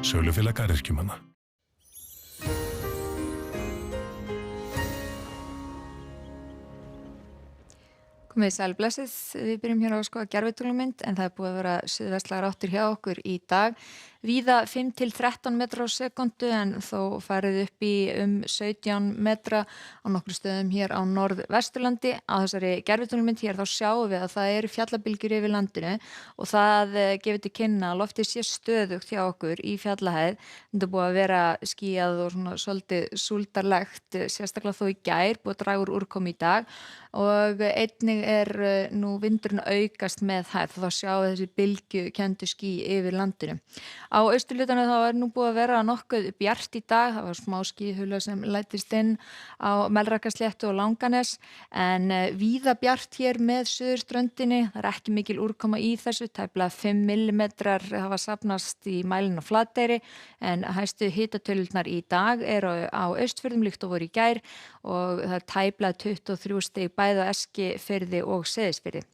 Sölufélag garðyrkjumanna. Komið sæl blessið, við byrjum hér á að skoða gervitunglamynd en það er búið að vera suðvestlægar áttir hjá okkur í dag. Víða 5 til 13 metra á sekundu en þó farið upp í 17 metra á nokkru stöðum hér á norðvesturlandi. Á þessari gervitunglamynd hér þá sjáum við að það eru fjallabylgjur yfir landinu og það gefur til kynna að loftið sé stöðugt hjá okkur í fjallahæð. Þetta er búið að vera skýjað og svona svolítið súldarlegt, sérstaklega þó í gær, búið að draga úr úrkomu í dag og einnig er nú vindurinn aukast með hæð þá sjáum við þessi bylgjukenndu ský yfir landinu. Á austurhlutanu þá er nú búið að vera nokkuð bjart í dag, það var smá skýhula sem læddist inn á Melrakkasléttu og Langanes en víða bjart hér með suðurströndinni, það er ekki mikil úrkoma í þessu, tæplega 5 millimetrar hafa safnast í mælinn á Flateyri en hæstu hitatölurnar í dag eru á Austfjörðum líkt og voru í gær og það er tæplega 23 stig bæði á Eskifirði og Seyðisfirði.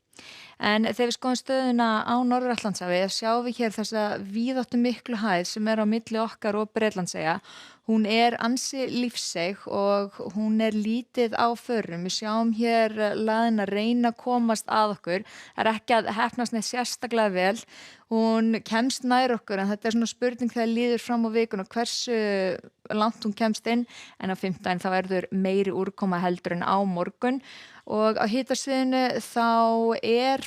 En þegar við skoðum stöðuna á Norður-Atlantshafi sjáum við hér þessa víðáttu miklu hæð sem er á milli okkar og Bretlandseyja. Hún er ansi lífseig og hún er lítið á förum. Við sjáum hér laðin að reyna að komast að okkur. Það er ekki að heppnast neitt sérstaklega vel. Hún kemst nær okkur en þetta er svona spurning þegar líður fram á vikuna hversu langt hún kemst inn en á fimmtudaginn þá verður meiri úrkoma heldur en á morgun og á hitasviðinu þá er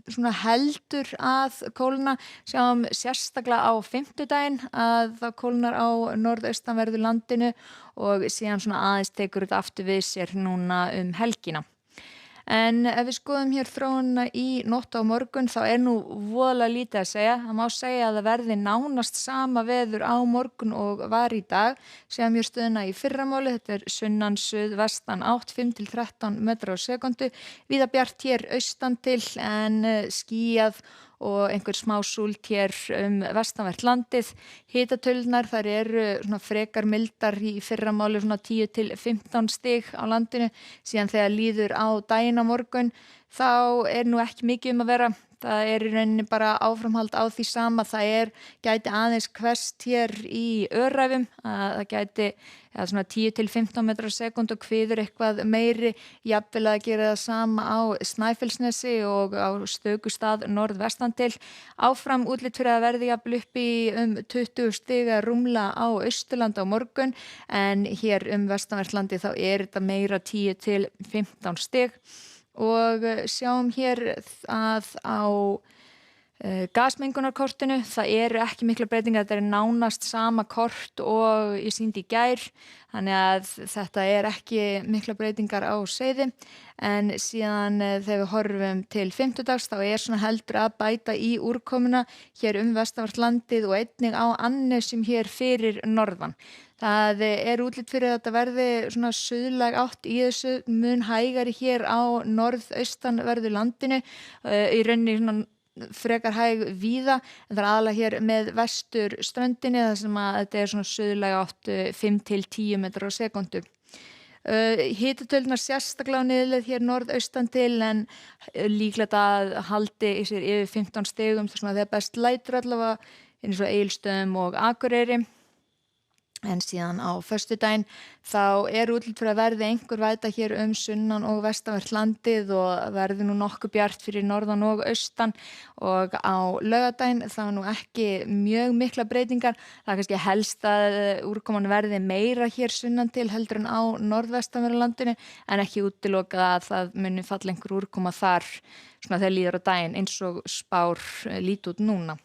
svona heldur að kólna, sjáum sérstaklega á fimmtudaginn að það kólnar á norðaustanverðu landinu og síðan svona aðeins tekur þetta aftur við sér núna helgina. En ef við skoðum hér þróunina í nótt á morgun þá er nú voðalega lítið að segja. Það má segja að það verði nánast sama veður á morgun og var í dag. Sjáum hér stöðuna í fyrramáli, þetta er sunnan suðvestan átt 5 til 13 metra á sekundu. Víða bjart hér austan til en skýjað og einhver smá súld hér vestanvert landið. Hitatölurnar þær eru svona frekar mildar í fyrramáli svona 10 til 15 stig á landinu. Síðan þegar líður á daginn á morgun þá er nú ekki mikið að vera. Það er í rauninni bara áframhald á því sama. Það gæti aðeins hvesst hér í Öræfum. Það gæti svona 10 til 15 metrar á sekúndu og hviður eitthvað meiri. Jafnvel að gera það sama á Snæfellsnesi og á stöku stað norðvestan til. Áfram útlit fyrir að verði jafnvel upp í 20 stiga rúmla á Austurlandi á morgun. En hér vestanvert landi þá er þetta meira 10 til 15 stig. Og sjáum hér að á gasmengunarkortinu, það eru ekki mikla breytingar, þetta er nánast sama kort og ég sýndi í gær, þannig að þetta er ekki mikla breytingar á seiði en síðan þegar við horfum til fimmtudags þá er svona heldur að bæta í úrkomuna hér vestanvert landið og einnig á Annesjum hér fyrir norðan. Það er útlit fyrir að þetta verði svona suðlæg átt í þessu mun hægari hér á norðaustanverðu landinu, í rauninni svona frekar hæg víða, en það er aðalega hér með vestur ströndinni þar sem að þetta er svona suðlæg átt 5 til 10 metrar á sekundu. Hitatölurnar sérstaklega á niðurleið hér norðaustan til en líklegt að haldi í sér yfir 15 stigum þar sem að það er best lætur allavega eins og Egilsstöðum og Akureyri. En síðan á föstudaginn þá er útlit fyrir að verði einhver væta hér sunnan og vestanvert landið og verði nú nokkuð bjart fyrir norðan og austan og á laugardaginn þá nú ekki mjög mikla breytingar. Það er kannski helst að úrkoman verði meira hér sunnan til heldur en á norðvestanverðu landinu en ekki útilokað að það muni falla einhver úrkoma þar svona þegar líður á daginn eins og spár líti út núna.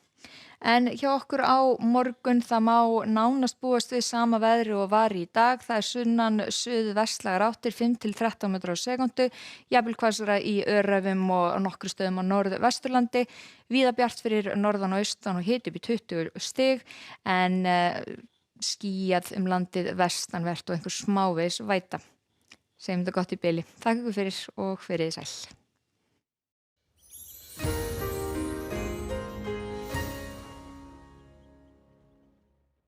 En hjá okkur á morgun það má nánast búast við sama veðri og var í dag. Það er sunnan suðvestlægar áttir 5 til 13 metrar á sekundu, jafnvel hvassara í Öræfum og á nokkru stöðum á norðvesturlandi. Víða bjart fyrir norðan og austan og hiti upp í 20 stig en skýjað landið vestanvert og einhver smávegis væta. Segjum þetta gott í bili. Takk ykkur fyrir og verið sæl.